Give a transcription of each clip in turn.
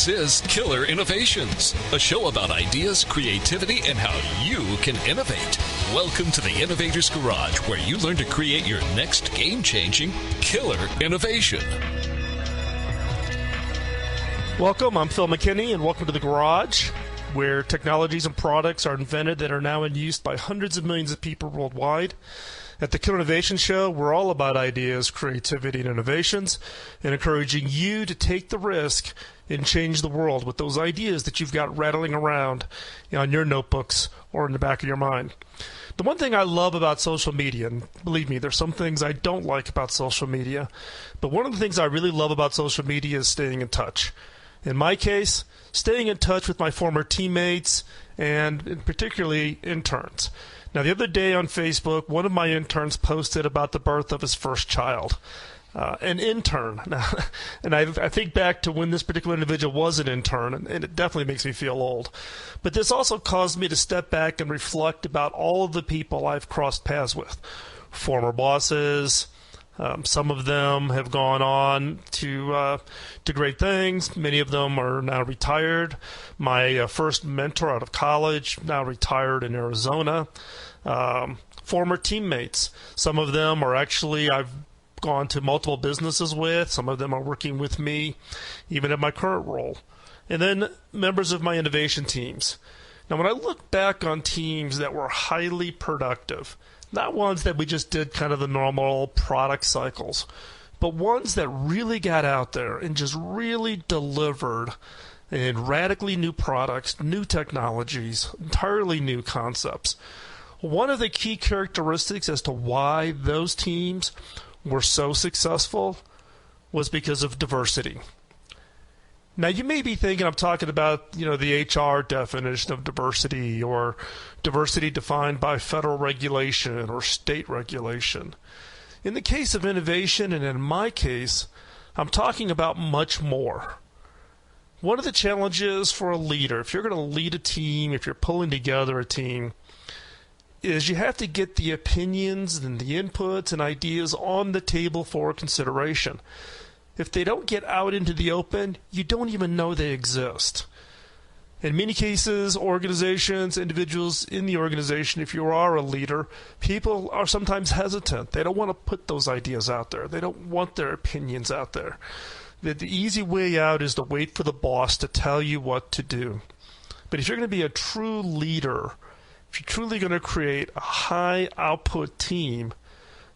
This is Killer Innovations, a show about ideas, creativity, and how you can innovate. Welcome to the Innovator's Garage, where you learn to create your next game-changing killer innovation. Welcome, I'm Phil McKinney, and welcome to the Garage, where technologies and products are invented that are now in use by hundreds of millions of people worldwide. At the Killer Innovation Show, we're all about ideas, creativity, and innovations, and encouraging you to take the risk and change the world with those ideas that you've got rattling around on your notebooks or in the back of your mind. The one thing I love about social media, and believe me, there's some things I don't like about social media, but one of the things I really love about social media is staying in touch. In my case, staying in touch with my former teammates and particularly interns. Now, the other day on Facebook, one of my interns posted about the birth of his first child. An intern. And I think back to when this particular individual was an intern, and it definitely makes me feel old. But this also caused me to step back and reflect about all of the people I've crossed paths with. Former bosses. Some of them have gone on to great things. Many of them are now retired. My first mentor out of college, now retired in Arizona. Former teammates. Some of them are actually I've gone to multiple businesses with. Some of them are working with me, even in my current role. And then members of my innovation teams. Now, when I look back on teams that were highly productive, not ones that we just did kind of the normal product cycles, but ones that really got out there and just really delivered in radically new products, new technologies, entirely new concepts. One of the key characteristics as to why those teams were so successful was because of diversity. Now, you may be thinking I'm talking about, the HR definition of diversity or diversity defined by federal regulation or state regulation. In the case of innovation, and in my case, I'm talking about much more. One of the challenges for a leader, if you're going to lead a team, if you're pulling together a team, is you have to get the opinions and the inputs and ideas on the table for consideration. If they don't get out into the open, you don't even know they exist. In many cases, organizations, individuals in the organization, if you are a leader, people are sometimes hesitant. They don't want to put those ideas out there. They don't want their opinions out there. The easy way out is to wait for the boss to tell you what to do. But if you're going to be a true leader, if you're truly going to create a high output team,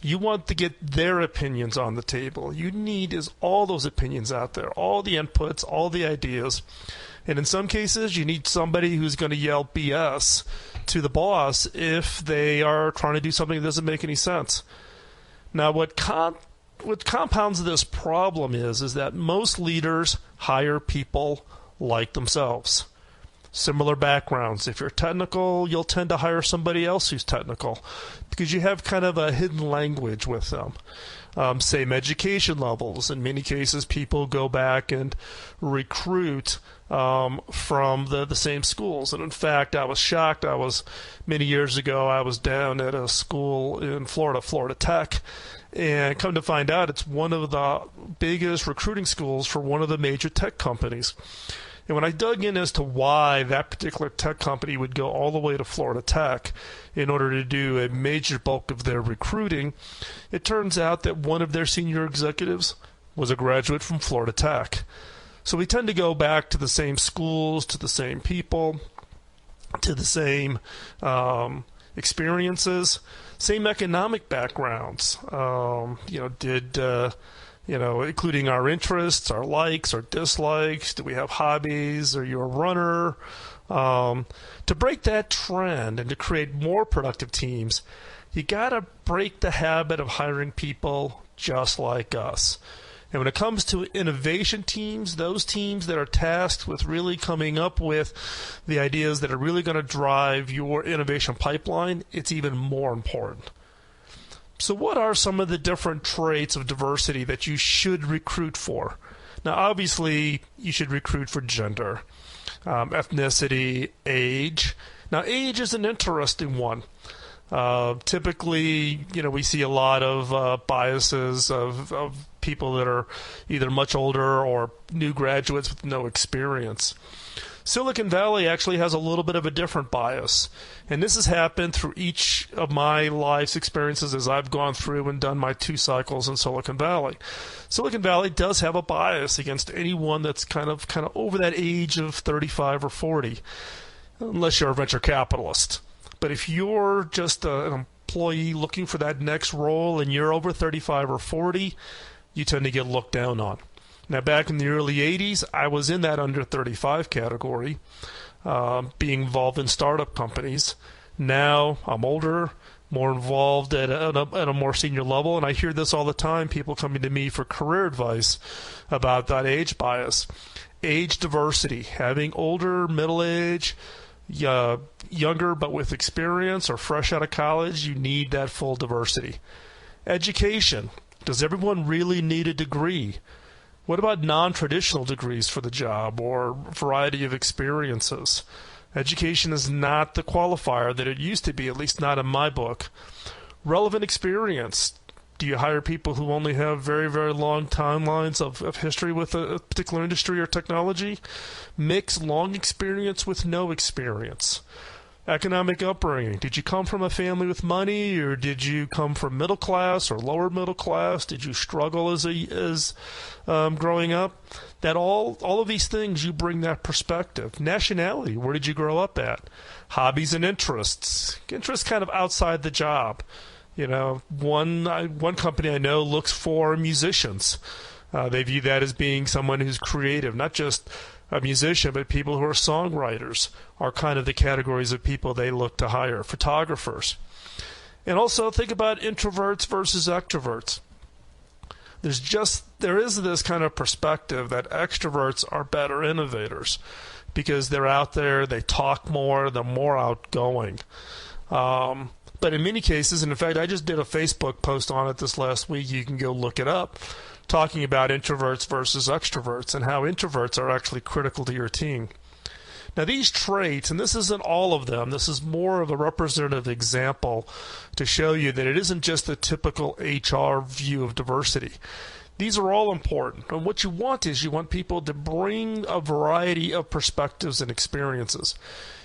you want to get their opinions on the table. You need is all those opinions out there, all the inputs, all the ideas. And in some cases, you need somebody who's going to yell BS to the boss if they are trying to do something that doesn't make any sense. Now, what compounds this problem is that most leaders hire people like themselves. Similar backgrounds. If you're technical, you'll tend to hire somebody else who's technical because you have kind of a hidden language with them. Same education levels. In many cases, people go back and recruit from the same schools. And in fact, I was shocked. Many years ago, I was down at a school in Florida, Florida Tech, and come to find out it's one of the biggest recruiting schools for one of the major tech companies. And when I dug in as to why that particular tech company would go all the way to Florida Tech in order to do a major bulk of their recruiting, it turns out that one of their senior executives was a graduate from Florida Tech. So we tend to go back to the same schools, to the same people, to the same experiences, same economic backgrounds. Including our interests, our likes, our dislikes. Do we have hobbies? Are you a runner? To break that trend and to create more productive teams, you got to break the habit of hiring people just like us. And when it comes to innovation teams, those teams that are tasked with really coming up with the ideas that are really going to drive your innovation pipeline, it's even more important. So what are some of the different traits of diversity that you should recruit for? Now, obviously, you should recruit for gender, ethnicity, age. Now, age is an interesting one. Typically, we see a lot of biases of people that are either much older or new graduates with no experience. Silicon Valley actually has a little bit of a different bias. And this has happened through each of my life's experiences as I've gone through and done my 2 cycles in Silicon Valley. Silicon Valley does have a bias against anyone that's kind of over that age of 35 or 40, unless you're a venture capitalist. But if you're just an employee looking for that next role and you're over 35 or 40, you tend to get looked down on. Now, back in the early 80s, I was in that under 35 category, being involved in startup companies. Now, I'm older, more involved at a more senior level, and I hear this all the time, people coming to me for career advice about that age bias. Age diversity, having older, middle age, younger but with experience or fresh out of college, you need that full diversity. Education, does everyone really need a degree? What about non-traditional degrees for the job or variety of experiences? Education is not the qualifier that it used to be, at least not in my book. Relevant experience. Do you hire people who only have very, very long timelines of history with a particular industry or technology? Mix long experience with no experience. Economic upbringing. Did you come from a family with money, or did you come from middle class or lower middle class? Did you struggle as growing up? That all of these things, you bring that perspective. Nationality. Where did you grow up at? Hobbies and interests. Interests kind of outside the job. One company I know looks for musicians. They view that as being someone who's creative, not just a musician, but people who are songwriters are kind of the categories of people they look to hire. Photographers. And also think about introverts versus extroverts. There is this kind of perspective that extroverts are better innovators because they're out there, they talk more, they're more outgoing. But in many cases, and in fact, I just did a Facebook post on it this last week, you can go look it up, talking about introverts versus extroverts and how introverts are actually critical to your team. Now, these traits, and this isn't all of them, this is more of a representative example to show you that it isn't just the typical HR view of diversity. These are all important. And what you want is you want people to bring a variety of perspectives and experiences.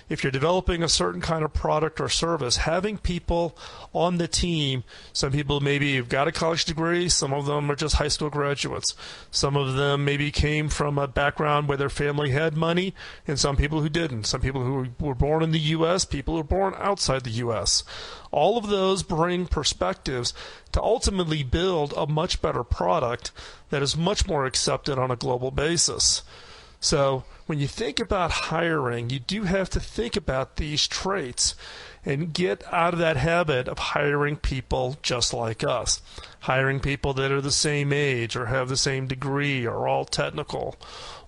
If you're developing a certain kind of product or service, having people on the team, some people maybe have got a college degree, some of them are just high school graduates. Some of them maybe came from a background where their family had money, and some people who didn't. Some people who were born in the U.S., people who were born outside the U.S. All of those bring perspectives to ultimately build a much better product that is much more accepted on a global basis. So when you think about hiring, you do have to think about these traits and get out of that habit of hiring people just like us. Hiring people that are the same age or have the same degree or all technical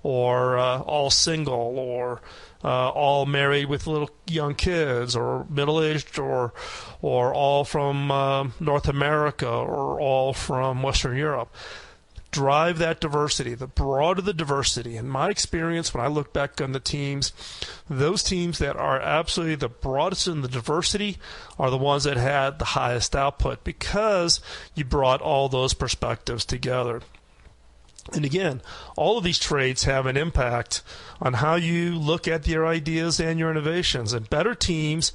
or all single or all married with little young kids or middle-aged or all from North America or all from Western Europe. Drive that diversity. The broader the diversity, in my experience, when I look back on the teams, those teams that are absolutely the broadest in the diversity are the ones that had the highest output because you brought all those perspectives together. And again, all of these traits have an impact on how you look at your ideas and your innovations. And better teams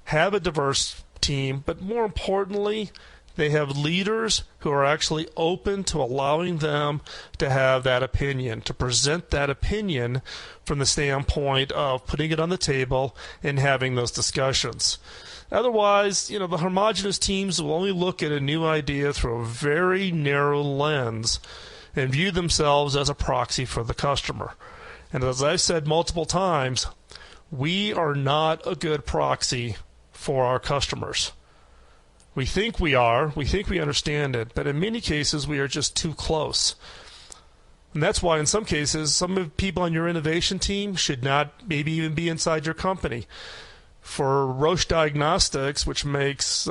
have a diverse team, but more importantly, they have leaders who are actually open to allowing them to have that opinion, to present that opinion from the standpoint of putting it on the table and having those discussions. Otherwise, the homogenous teams will only look at a new idea through a very narrow lens and view themselves as a proxy for the customer. And as I've said multiple times, we are not a good proxy for our customers. We think we are. We think we understand it. But in many cases, we are just too close. And that's why in some cases, some of the people on your innovation team should not maybe even be inside your company. For Roche Diagnostics, which makes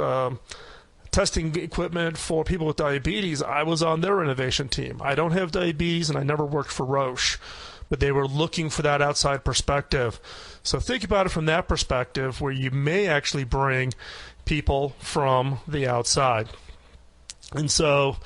testing equipment for people with diabetes, I was on their innovation team. I don't have diabetes, and I never worked for Roche. but they were looking for that outside perspective. So think about it from that perspective, where you may actually bring people from the outside. And so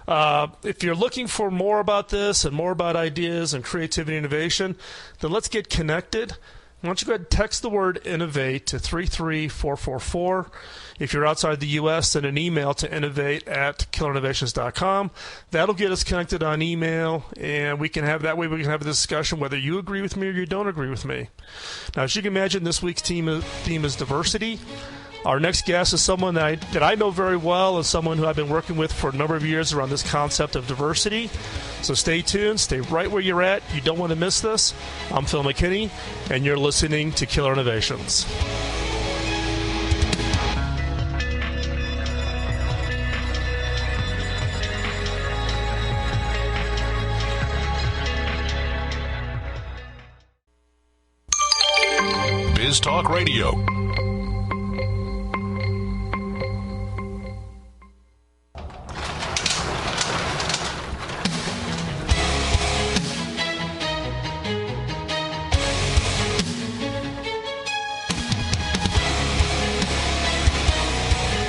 if you're looking for more about this and more about ideas and creativity and innovation, then let's get connected. Why don't you go ahead and text the word innovate to 33444. If you're outside the U.S., send an email to innovate@killerinnovations.com. That'll get us connected on email, and we can have a discussion whether you agree with me or you don't agree with me. Now, as you can imagine, this week's theme is diversity. Our next guest is someone that I know very well and someone who I've been working with for a number of years around this concept of diversity. So stay tuned. Stay right where you're at. You don't want to miss this. I'm Phil McKinney, and you're listening to Killer Innovations. Biz Talk Radio.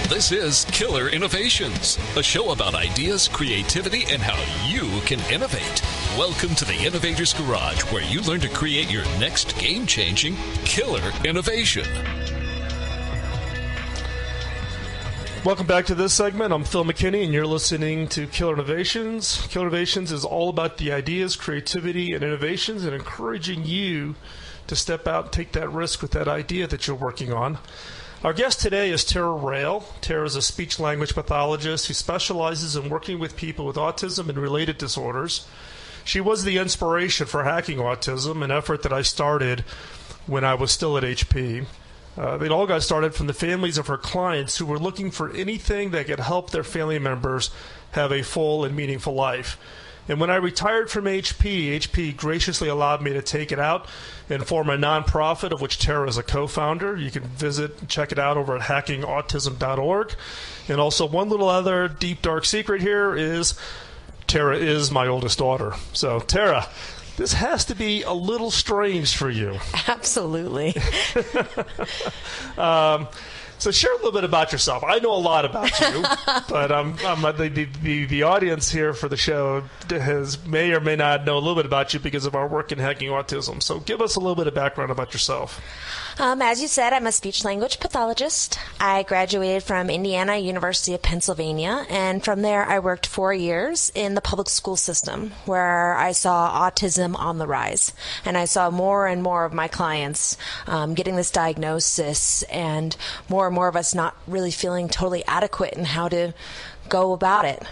This is Killer Innovations, a show about ideas, creativity, and how you can innovate. Welcome to the Innovator's Garage, where you learn to create your next game-changing killer innovation. Welcome back to this segment. I'm Phil McKinney, and you're listening to Killer Innovations. Killer Innovations is all about the ideas, creativity, and innovations, and encouraging you to step out and take that risk with that idea that you're working on. Our guest today is Tara Rail. Tara is a speech-language pathologist who specializes in working with people with autism and related disorders. She was the inspiration for Hacking Autism, an effort that I started when I was still at HP. It all got started from the families of her clients who were looking for anything that could help their family members have a full and meaningful life. And when I retired from HP graciously allowed me to take it out and form a nonprofit of which Tara is a co-founder. You can visit and check it out over at hackingautism.org. And also one little other deep, dark secret here is Tara is my oldest daughter. So, Tara, this has to be a little strange for you. Absolutely. So share a little bit about yourself. I know a lot about you, but the audience here for the show may or may not know a little bit about you because of our work in Hacking Autism. So give us a little bit of background about yourself. As you said, I'm a speech-language pathologist. I graduated from Indiana University of Pennsylvania, and from there I worked 4 years in the public school system where I saw autism on the rise. And I saw more and more of my clients getting this diagnosis and more of us not really feeling totally adequate in how to go about it.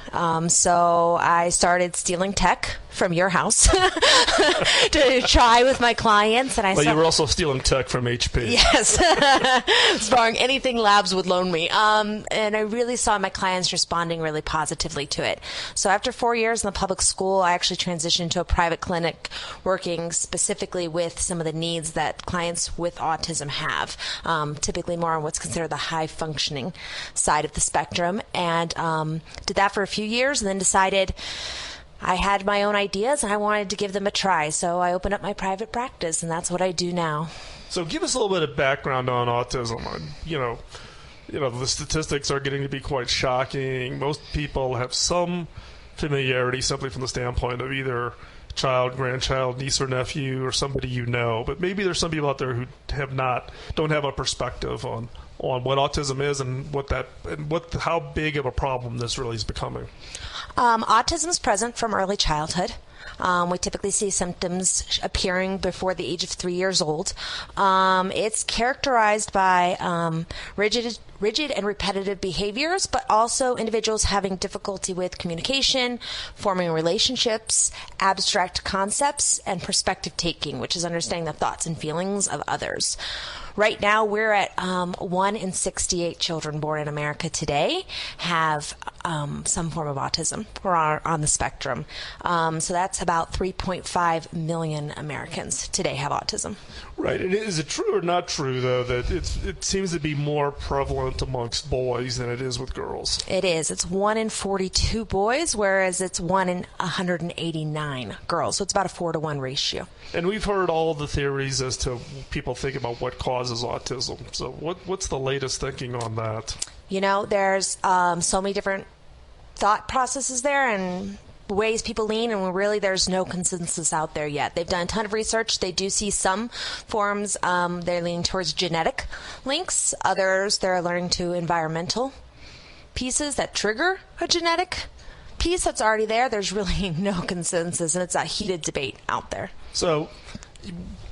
So I started stealing tech from your house to try with my clients. And you were also stealing tech from HP. Yes. Borrowing anything labs would loan me. And I really saw my clients responding really positively to it. So after 4 years in the public school, I actually transitioned to a private clinic working specifically with some of the needs that clients with autism have, typically more on what's considered the high functioning side of the spectrum. And did that for a few years and then decided I had my own ideas and I wanted to give them a try. So I opened up my private practice, and that's what I do now. So give us a little bit of background on autism. You know, the statistics are getting to be quite shocking. Most people have some familiarity simply from the standpoint of either child, grandchild, niece or nephew, or somebody you know. But maybe there's some people out there who don't have a perspective on what autism is and how big of a problem this really is becoming. Autism is present from early childhood. We typically see symptoms appearing before the age of 3 years old. It's characterized by rigid and repetitive behaviors, but also individuals having difficulty with communication, forming relationships, abstract concepts, and perspective taking, which is understanding the thoughts and feelings of others. Right now, we're at 1 in 68 children born in America today have some form of autism or are on the spectrum. So that's about 3.5 million Americans today have autism. Right. And is it true or not true, though, that it seems to be more prevalent prevalent amongst boys than it is with girls. It is. It's 1 in 42 boys, whereas it's 1 in 189 girls. So it's about a 4-to-1 ratio. And we've heard all the theories as to people think about what causes autism. So what's the latest thinking on that? You know, there's so many different thought processes there and ways people lean, and really there's no consensus out there yet. They've done a ton of research. They do see some forms, they're leaning towards genetic links. Others, they're learning to environmental pieces that trigger a genetic piece that's already there. There's really no consensus, and it's a heated debate out there. So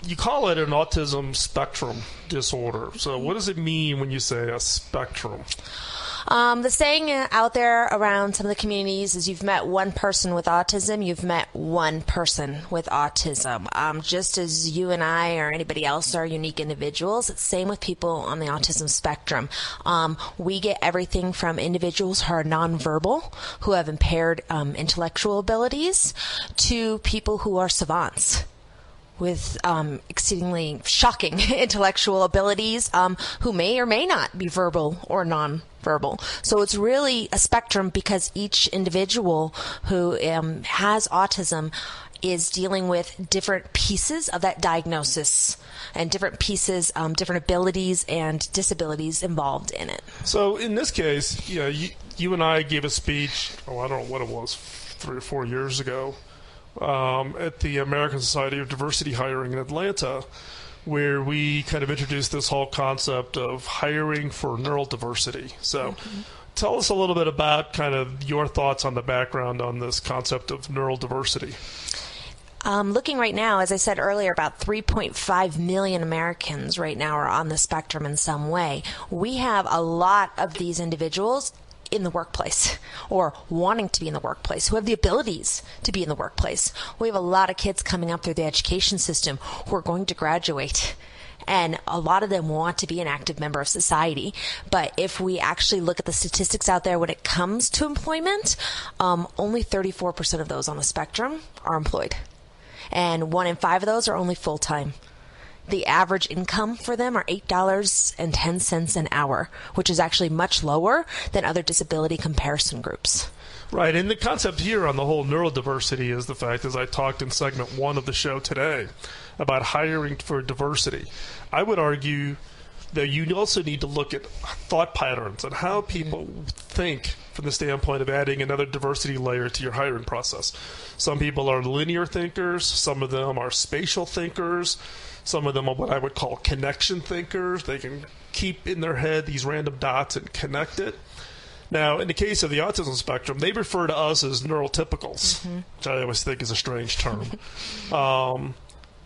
you call it an autism spectrum disorder. So what does it mean when you say a spectrum? The saying out there around some of the communities is you've met one person with autism, you've met one person with autism. Just as you and I or anybody else are unique individuals, it's the same with people on the autism spectrum. We get everything from individuals who are nonverbal, who have impaired intellectual abilities, to people who are savants with exceedingly shocking intellectual abilities, who may or may not be verbal or non-verbal. So it's really a spectrum because each individual who has autism is dealing with different pieces of that diagnosis and different pieces, different abilities and disabilities involved in it. So in this case, you and I gave a speech, I don't know what it was, 3 or 4 years ago, at the American Society of Diversity Hiring in Atlanta, where we kind of introduced this whole concept of hiring for neurodiversity. So tell us a little bit about kind of your thoughts on the background on this concept of neurodiversity. Looking right now, as I said earlier, about 3.5 million Americans right now are on the spectrum in some way. We have a lot of these individuals in the workplace or wanting to be in the workplace, who have the abilities to be in the workplace. We have a lot of kids coming up through the education system who are going to graduate, and a lot of them want to be an active member of society. But if we actually look at the statistics out there when it comes to employment, only 34% of those on the spectrum are employed, and 1 in 5 of those are only full-time. The average income for them are $8.10 an hour, which is actually much lower than other disability comparison groups. Right, and the concept here on the whole neurodiversity is the fact, as I talked in segment 1 of the show today, about hiring for diversity. I would argue that you also need to look at thought patterns and how people think from the standpoint of adding another diversity layer to your hiring process. Some people are linear thinkers, some of them are spatial thinkers, some of them are what I would call connection thinkers. They can keep in their head these random dots and connect it. Now, in the case of the autism spectrum, they refer to us as neurotypicals, which I always think is a strange term. And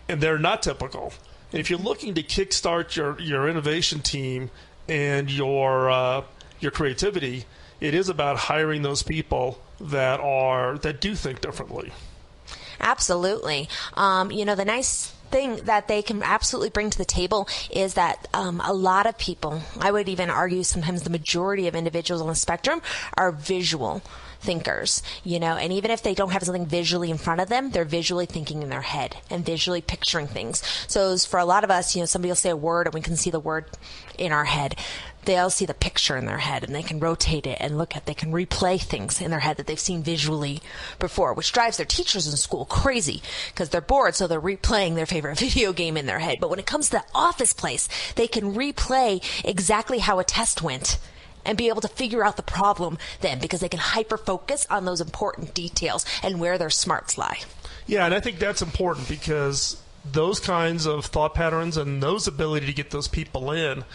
they're not typical. And if you're looking to kickstart your innovation team and your creativity, it is about hiring those people that do think differently. Absolutely. The nice thing that they can absolutely bring to the table is that a lot of people, I would even argue sometimes the majority of individuals on the spectrum, are visual thinkers, and even if they don't have something visually in front of them, they're visually thinking in their head and visually picturing things. So for a lot of us, somebody will say a word and we can see the word in our head. They'll see the picture in their head and they can rotate it and they can replay things in their head that they've seen visually before, which drives their teachers in school crazy because they're bored, so they're replaying their favorite video game in their head. But when it comes to the office place, they can replay exactly how a test went and be able to figure out the problem then, because they can hyper-focus on those important details and where their smarts lie. Yeah, and I think that's important because those kinds of thought patterns and those ability to get those people in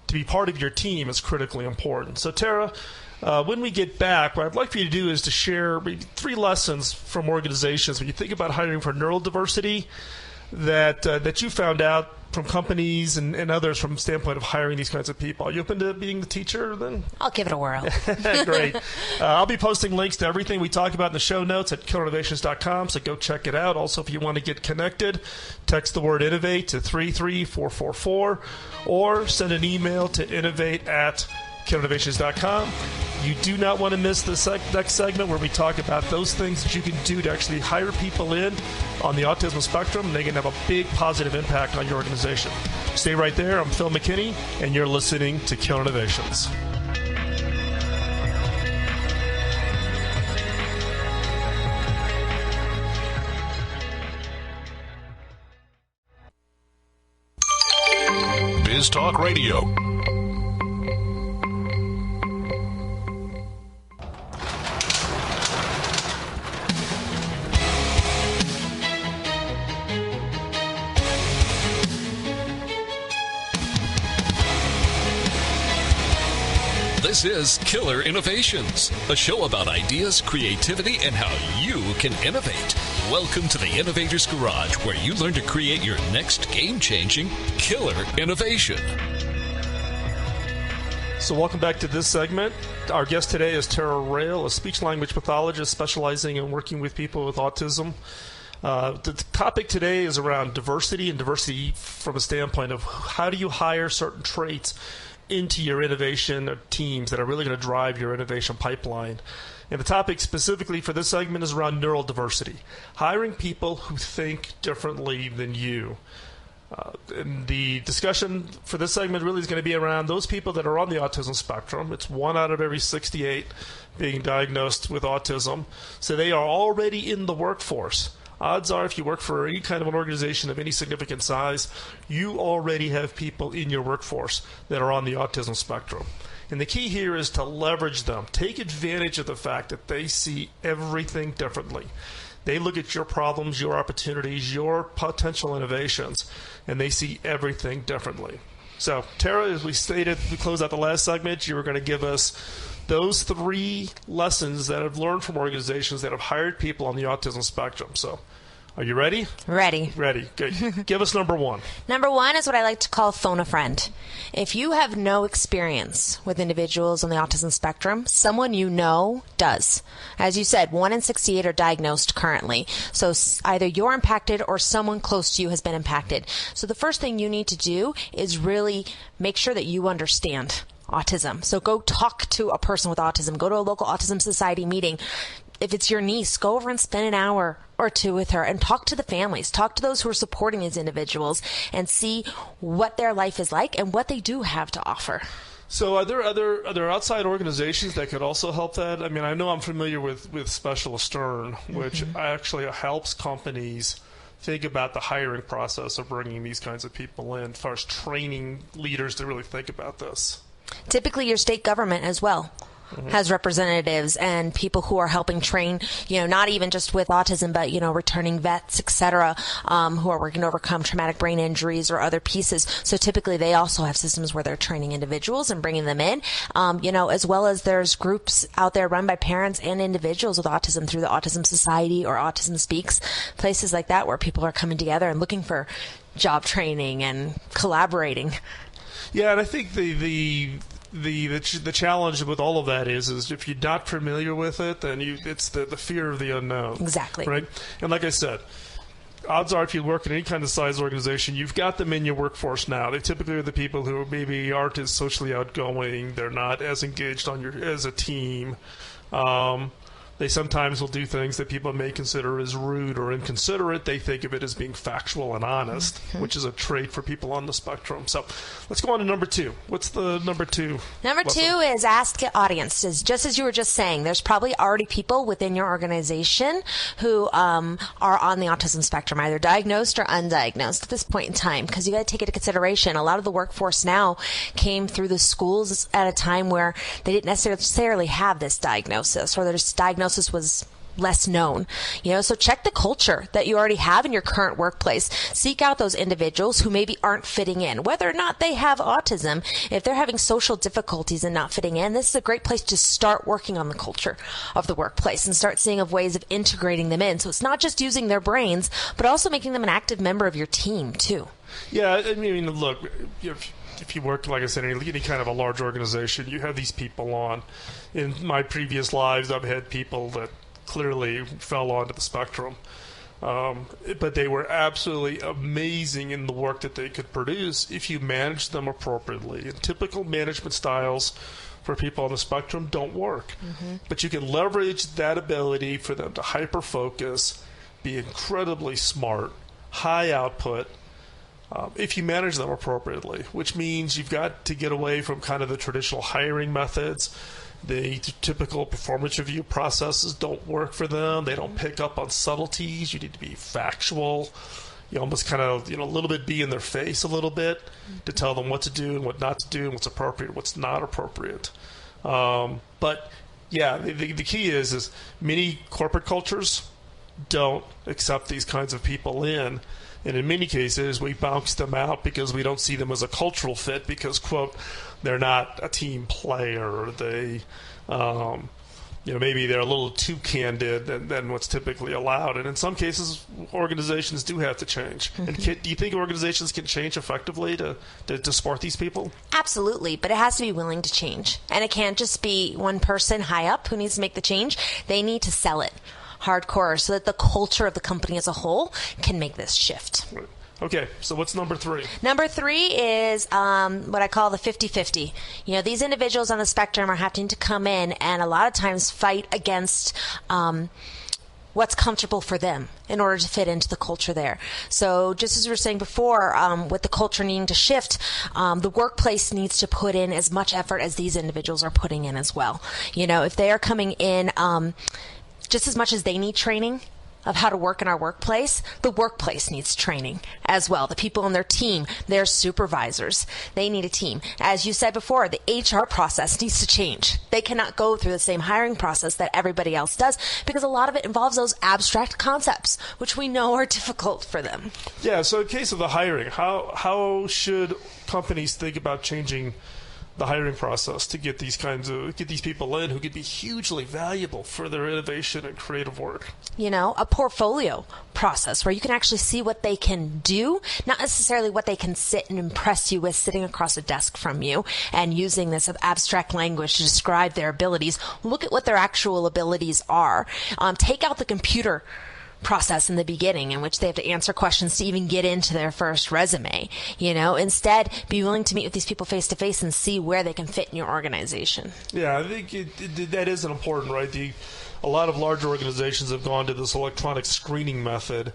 to be part of your team is critically important. So, Tara, when we get back, what I'd like for you to do is to share maybe 3 lessons from organizations when you think about hiring for neurodiversity that you found out from companies and others from the standpoint of hiring these kinds of people. Are you open to being the teacher then? I'll give it a whirl. Great. I'll be posting links to everything we talked about in the show notes at killerinnovations.com, so go check it out. Also, if you want to get connected, text the word innovate to 33444 or send an email to innovate@killerinnovations.com. KillerInnovations.com. You do not want to miss the next segment where we talk about those things that you can do to actually hire people in on the autism spectrum, and they can have a big positive impact on your organization. Stay right there. I'm Phil McKinney, and you're listening to Killer Innovations. Biz Talk Radio. This is Killer Innovations, a show about ideas, creativity, and how you can innovate. Welcome to the Innovator's Garage, where you learn to create your next game-changing killer innovation. So welcome back to this segment. Our guest today is Tara Rail, a speech-language pathologist specializing in working with people with autism. The topic today is around diversity, and diversity from a standpoint of how do you hire certain traits into your innovation teams that are really going to drive your innovation pipeline. And the topic specifically for this segment is around neurodiversity, hiring people who think differently than you. And the discussion for this segment really is going to be around those people that are on the autism spectrum. It's 1 out of every 68 being diagnosed with autism. So they are already in the workforce. Odds are if you work for any kind of an organization of any significant size, you already have people in your workforce that are on the autism spectrum. And the key here is to leverage them. Take advantage of the fact that they see everything differently. They look at your problems, your opportunities, your potential innovations, and they see everything differently. So, Tara, as we stated, we closed out the last segment, you were going to give us those 3 lessons that I've learned from organizations that have hired people on the autism spectrum. So, are you ready? Ready. Ready. Good. Give us number 1. Number 1 is what I like to call phone a friend. If you have no experience with individuals on the autism spectrum, someone you know does. As you said, 1 in 68 are diagnosed currently. So either you're impacted or someone close to you has been impacted. So the first thing you need to do is really make sure that you understand autism. So go talk to a person with autism. Go to a local autism society meeting. If it's your niece, go over and spend an hour or 2 with her and talk to the families, talk to those who are supporting these individuals, and see what their life is like and what they do have to offer. So are there outside organizations that could also help that? I mean, I know I'm familiar with Specialist Stern, which actually helps companies think about the hiring process of bringing these kinds of people in, as far as training leaders to really think about this. Typically, your state government as well has representatives and people who are helping train, not even just with autism, but, returning vets, et cetera, who are working to overcome traumatic brain injuries or other pieces. So typically they also have systems where they're training individuals and bringing them in, as well as there's groups out there run by parents and individuals with autism through the Autism Society or Autism Speaks, places like that where people are coming together and looking for job training and collaborating. Yeah, and I think the challenge with all of that is if you're not familiar with it, then it's the fear of the unknown. Exactly. Right? And like I said, odds are if you work in any kind of size organization, you've got them in your workforce now. They typically are the people who maybe aren't as socially outgoing. They're not as engaged as a team. They sometimes will do things that people may consider as rude or inconsiderate. They think of it as being factual and honest, which is a trait for people on the spectrum. So let's go on to number 2. What's the number 2? Number 2 is ask the audience. Just as you were just saying, there's probably already people within your organization who are on the autism spectrum, either diagnosed or undiagnosed at this point in time, because you got to take into consideration a lot of the workforce now came through the schools at a time where they didn't necessarily have this diagnosis, or their diagnosis was less known. So check the culture that you already have in your current workplace. Seek out those individuals who maybe aren't fitting in, whether or not they have autism. If they're having social difficulties and not fitting in, this is a great place to start working on the culture of the workplace and start seeing of ways of integrating them in. So it's not just using their brains, but also making them an active member of your team too. Yeah, I mean, look, if you work, like I said, in any kind of a large organization, you have these people on. In my previous lives, I've had people that clearly fell onto the spectrum. But they were absolutely amazing in the work that they could produce if you managed them appropriately. And typical management styles for people on the spectrum don't work. But you can leverage that ability for them to hyper-focus, be incredibly smart, high output, if you manage them appropriately, which means you've got to get away from kind of the traditional hiring methods. The typical performance review processes don't work for them. They don't pick up on subtleties. You need to be factual. You almost kind of, a little bit be in their face a little bit to tell them what to do and what not to do and what's appropriate and what's not appropriate. But yeah, the key is many corporate cultures don't accept these kinds of people in. And in many cases, we bounce them out because we don't see them as a cultural fit because, quote, they're not a team player. Or they, maybe they're a little too candid than what's typically allowed. And in some cases, organizations do have to change. And do you think organizations can change effectively to support these people? Absolutely, but it has to be willing to change. And it can't just be one person high up who needs to make the change. They need to sell it hardcore so that the culture of the company as a whole can make this shift. Okay, so what's number 3? Number 3 is what I call the 50-50. These individuals on the spectrum are having to come in and a lot of times fight against what's comfortable for them in order to fit into the culture there. So just as we were saying before, with the culture needing to shift, the workplace needs to put in as much effort as these individuals are putting in as well. If they are coming in just as much as they need training of how to work in our workplace, the workplace needs training as well. The people on their team, their supervisors, they need a team. As you said before, the HR process needs to change. They cannot go through the same hiring process that everybody else does because a lot of it involves those abstract concepts, which we know are difficult for them. Yeah, so in case of the hiring, how should companies think about changing the hiring process to get these people in who could be hugely valuable for their innovation and creative work? A portfolio process where you can actually see what they can do, not necessarily what they can sit and impress you with sitting across a desk from you and using this abstract language to describe their abilities. Look at what their actual abilities are. Take out the computer process in the beginning in which they have to answer questions to even get into their first resume. Instead, be willing to meet with these people face to face and see where they can fit in your organization. Yeah, I think that is an important, right? A lot of larger organizations have gone to this electronic screening method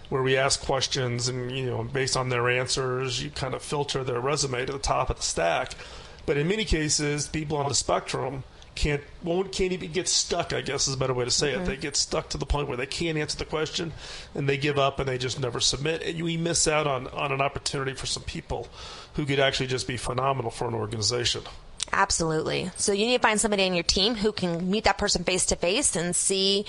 where we ask questions and, based on their answers, you kind of filter their resume to the top of the stack. But in many cases, people on the spectrum can't even get stuck, I guess is a better way to say it. They get stuck to the point where they can't answer the question and they give up and they just never submit. And we miss out on an opportunity for some people who could actually just be phenomenal for an organization. Absolutely. So you need to find somebody on your team who can meet that person face to face and see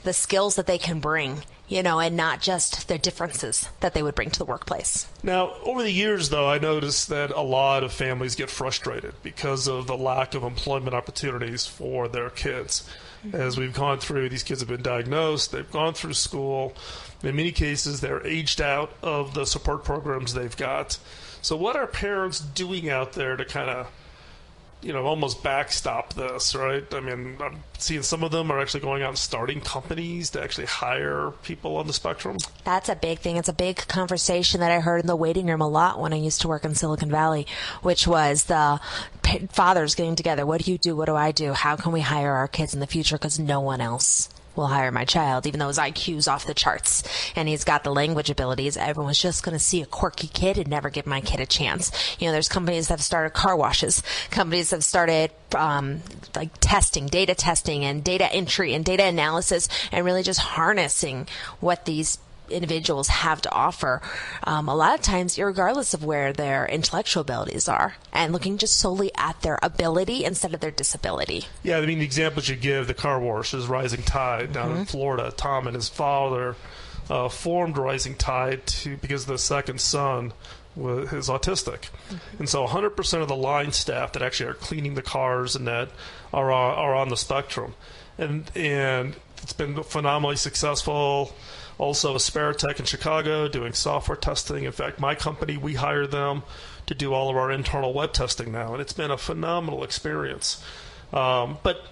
the skills that they can bring, and not just their differences that they would bring to the workplace. Now, over the years, though, I noticed that a lot of families get frustrated because of the lack of employment opportunities for their kids. As we've gone through, these kids have been diagnosed, they've gone through school. In many cases, they're aged out of the support programs they've got. So what are parents doing out there to kind of almost backstop this, right? I mean, I'm seeing some of them are actually going out and starting companies to actually hire people on the spectrum. That's a big thing. It's a big conversation that I heard in the waiting room a lot when I used to work in Silicon Valley, which was the fathers getting together. What do you do? What do I do? How can we hire our kids in the future? Because no one else will hire my child, even though his IQ's off the charts and he's got the language abilities. Everyone's just going to see a quirky kid and never give my kid a chance. There's companies that have started car washes. Companies have started data testing and data entry and data analysis and really just harnessing what these individuals have to offer, a lot of times regardless of where their intellectual abilities are, and looking just solely at their ability instead of their disability. Yeah, I mean, the examples you give, the car wash is Rising Tide down in Florida. Tom and his father formed Rising Tide because the second son is autistic. And so 100% of the line staff that actually are cleaning the cars and that are on the spectrum. And it's been phenomenally successful. Also, Asperitech in Chicago doing software testing. In fact, my company, we hire them to do all of our internal web testing now, and it's been a phenomenal experience. But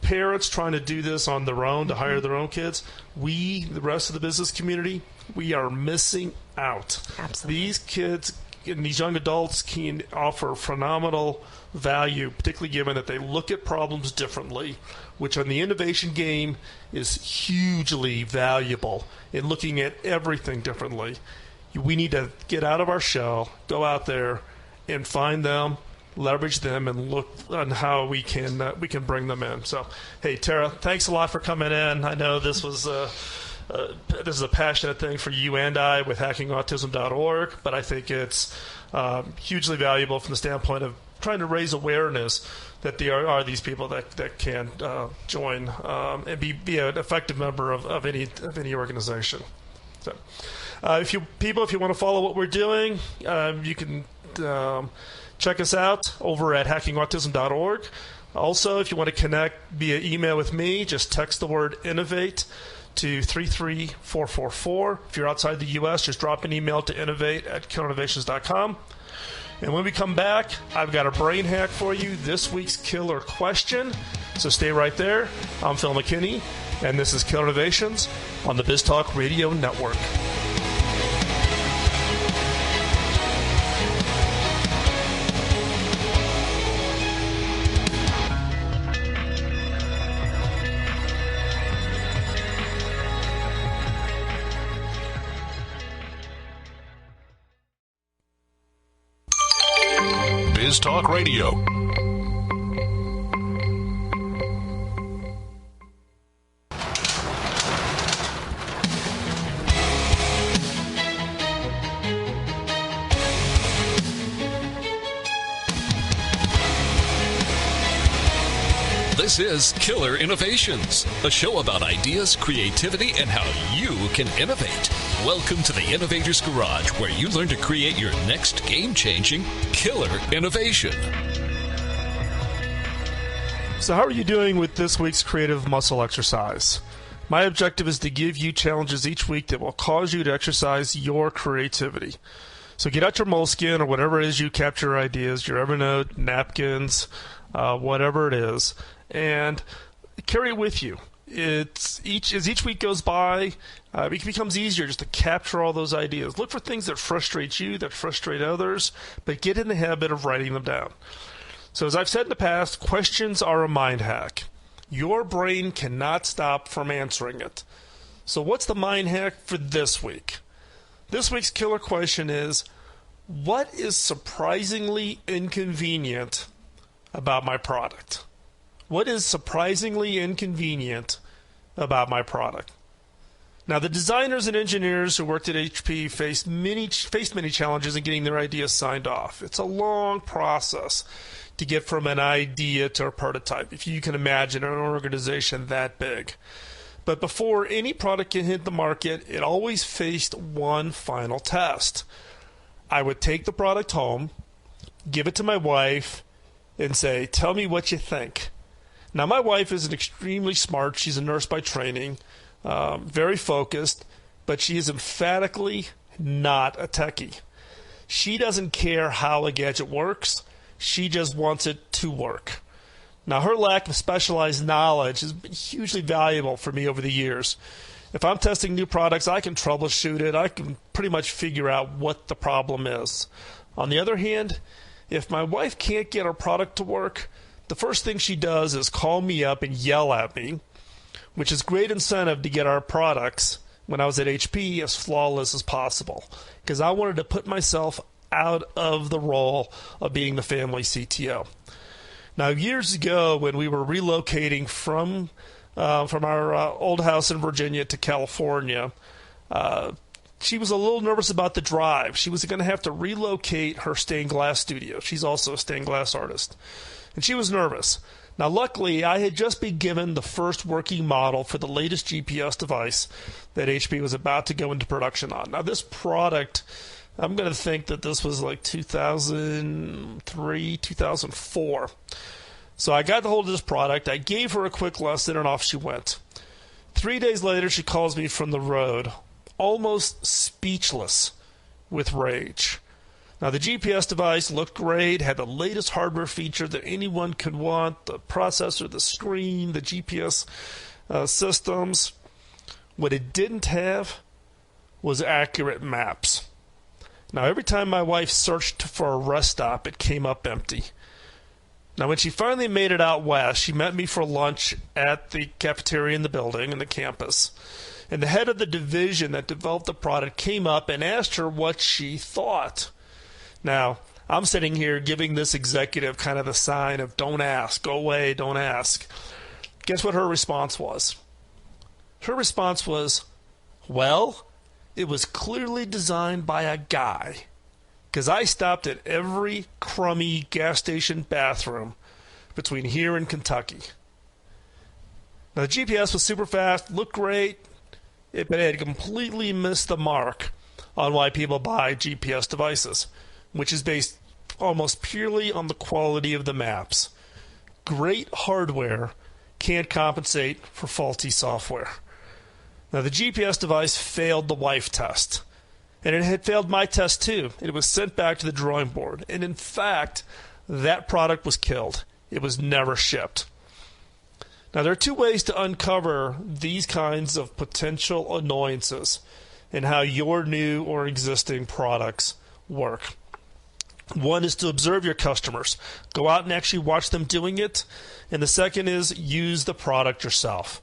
parents trying to do this on their own to hire their own kids, we, the rest of the business community, we are missing out. Absolutely. These kids and these young adults can offer phenomenal value, particularly given that they look at problems differently, which on the innovation game is hugely valuable in looking at everything differently. We need to get out of our shell, go out there and find them, leverage them, and look on how we can bring them in. So, hey, Tara, thanks a lot for coming in. I know this was this is a passionate thing for you and I with hackingautism.org, but I think it's hugely valuable from the standpoint of trying to raise awareness that there are these people that can join and be an effective member of any organization. So, if you want to follow what we're doing, you can check us out over at hackingautism.org. Also, if you want to connect via email with me, just text the word innovate to 33444. If you're outside the U.S., just drop an email to innovate@killerinnovations.com. And when we come back, I've got a brain hack for you, this week's killer question. So stay right there. I'm Phil McKinney, and this is Killer Innovations on the BizTalk Radio Network. BizTalk Radio. This is Killer Innovations, a show about ideas, creativity, and how you can innovate. Welcome to the Innovator's Garage, where you learn to create your next game-changing killer innovation. So how are you doing with this week's creative muscle exercise? My objective is to give you challenges each week that will cause you to exercise your creativity. So get out your Moleskine or whatever it is you capture ideas, your Evernote, napkins, whatever it is, and carry it with you. As each week goes by, it becomes easier just to capture all those ideas. Look for things that frustrate you, that frustrate others, but get in the habit of writing them down. So as I've said in the past, questions are a mind hack. Your brain cannot stop from answering it. So what's the mind hack for this week? This week's killer question is, what is surprisingly inconvenient about my product? What is surprisingly inconvenient about my product? Now, the designers and engineers who worked at HP faced many challenges in getting their ideas signed off. It's a long process to get from an idea to a prototype, if you can imagine an organization that big. But before any product can hit the market, it always faced one final test. I would take the product home, give it to my wife, and say, tell me what you think. Now, my wife is extremely smart. She's a nurse by training, very focused, but she is emphatically not a techie. She doesn't care how a gadget works. She just wants it to work. Now, her lack of specialized knowledge has been hugely valuable for me over the years. If I'm testing new products, I can troubleshoot it. I can pretty much figure out what the problem is. On the other hand, if my wife can't get her product to work, the first thing she does is call me up and yell at me, which is great incentive to get our products, when I was at HP, as flawless as possible, because I wanted to put myself out of the role of being the family CTO. Now, years ago, when we were relocating from our old house in Virginia to California, she was a little nervous about the drive. She was going to have to relocate her stained glass studio. She's also a stained glass artist. And she was nervous. Now, luckily, I had just been given the first working model for the latest GPS device that HP was about to go into production on. Now, this product, I'm going to think that this was like 2003, 2004. So I got the hold of this product. I gave her a quick lesson, and off she went. 3 days later, she calls me from the road, almost speechless with rage. Now, the GPS device looked great, had the latest hardware feature that anyone could want, the processor, the screen, the GPS systems. What it didn't have was accurate maps. Now, every time my wife searched for a rest stop, it came up empty. Now, when she finally made it out west, she met me for lunch at the cafeteria in the building, in the campus. And the head of the division that developed the product came up and asked her what she thought. Now, I'm sitting here giving this executive kind of the sign of don't ask, go away, don't ask. Guess what her response was? Her response was, well, it was clearly designed by a guy, because I stopped at every crummy gas station bathroom between here and Kentucky. Now, the GPS was super fast, looked great, but it had completely missed the mark on why people buy GPS devices, which is based almost purely on the quality of the maps. Great hardware can't compensate for faulty software. Now, the GPS device failed the wife test, and it had failed my test too. It was sent back to the drawing board, and in fact, that product was killed. It was never shipped. Now, there are two ways to uncover these kinds of potential annoyances in how your new or existing products work. One is to observe your customers. Go out and actually watch them doing it. And the second is use the product yourself.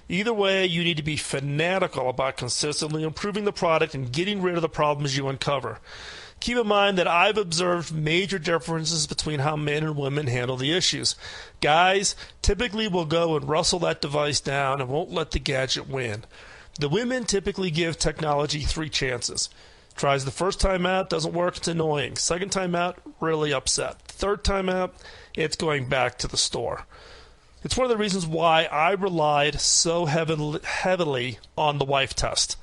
Either way, you need to be fanatical about consistently improving the product and getting rid of the problems you uncover. Keep in mind that I've observed major differences between how men and women handle the issues. Guys typically will go and wrestle that device down and won't let the gadget win. The women typically give technology 3 chances. Tries the first time out, doesn't work, it's annoying. Second time out, really upset. Third time out, it's going back to the store. It's one of the reasons why I relied so heavily on the wife test.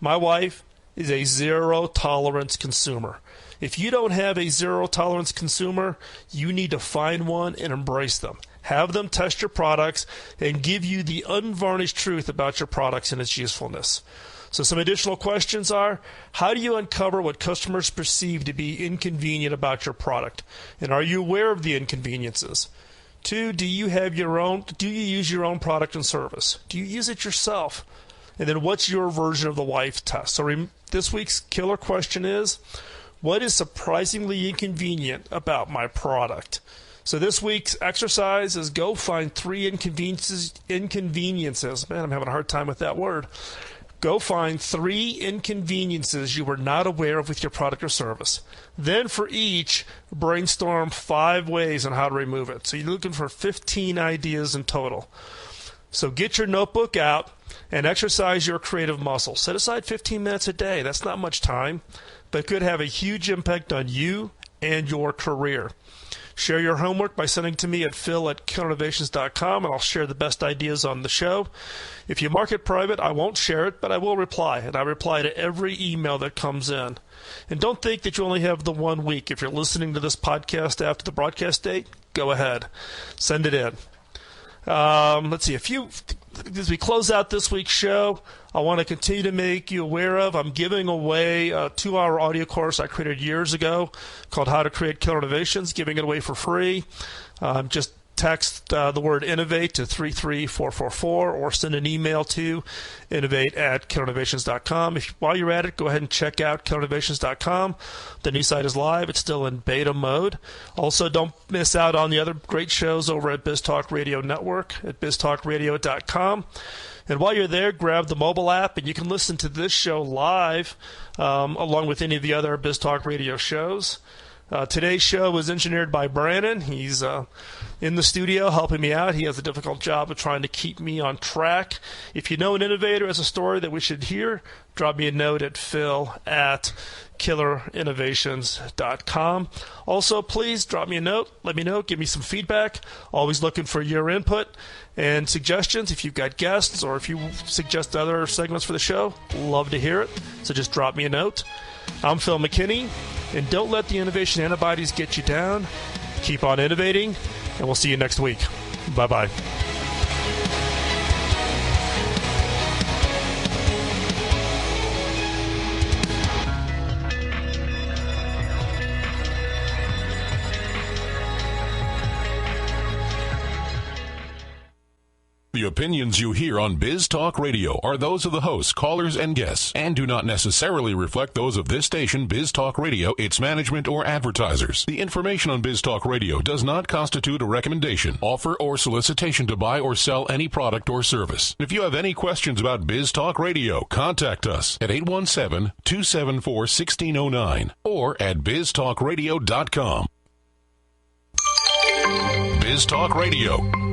My wife is a zero-tolerance consumer. If you don't have a zero-tolerance consumer, you need to find one and embrace them. Have them test your products and give you the unvarnished truth about your products and its usefulness. So some additional questions are, how do you uncover what customers perceive to be inconvenient about your product? And are you aware of the inconveniences? 2, do you use your own product and service? Do you use it yourself? And then what's your version of the wife test? So this week's killer question is, what is surprisingly inconvenient about my product? So this week's exercise is go find 3 inconveniences. Man, I'm having a hard time with that word. Go find 3 inconveniences you were not aware of with your product or service. Then for each, brainstorm 5 ways on how to remove it. So you're looking for 15 ideas in total. So get your notebook out and exercise your creative muscle. Set aside 15 minutes a day. That's not much time, but it could have a huge impact on you and your career. Share your homework by sending to me at phil@killerinnovations.com, and I'll share the best ideas on the show. If you mark it private, I won't share it, but I will reply, and I reply to every email that comes in. And don't think that you only have the 1 week. If you're listening to this podcast after the broadcast date, go ahead. Send it in. Let's see, as we close out this week's show, I want to continue to make you aware of, I'm giving away a 2-hour audio course I created years ago called How to Create Killer Innovations, giving it away for free. Just text the word innovate to 33444 or send an email to innovate@killerinnovations.com. While you're at it, go ahead and check out killerinnovations.com. The new site is live. It's still in beta mode. Also, don't miss out on the other great shows over at BizTalk Radio Network at biztalkradio.com. And while you're there, grab the mobile app, and you can listen to this show live along with any of the other BizTalk Radio shows. Today's show was engineered by Brandon. He's in the studio helping me out. He has a difficult job of trying to keep me on track. If you know an innovator has a story that we should hear, drop me a note at phil@killerinnovations.com. Also, please drop me a note. Let me know. Give me some feedback. Always looking for your input and suggestions. If you've got guests or if you suggest other segments for the show, love to hear it. So just drop me a note. I'm Phil McKinney, and don't let the innovation antibodies get you down. Keep on innovating, and we'll see you next week. Bye-bye. The opinions you hear on Biz Talk Radio are those of the hosts, callers, and guests, and do not necessarily reflect those of this station, Biz Talk Radio, its management, or advertisers. The information on Biz Talk Radio does not constitute a recommendation, offer, or solicitation to buy or sell any product or service. If you have any questions about Biz Talk Radio, contact us at 817-274-1609 or at biztalkradio.com. Biz Talk Radio.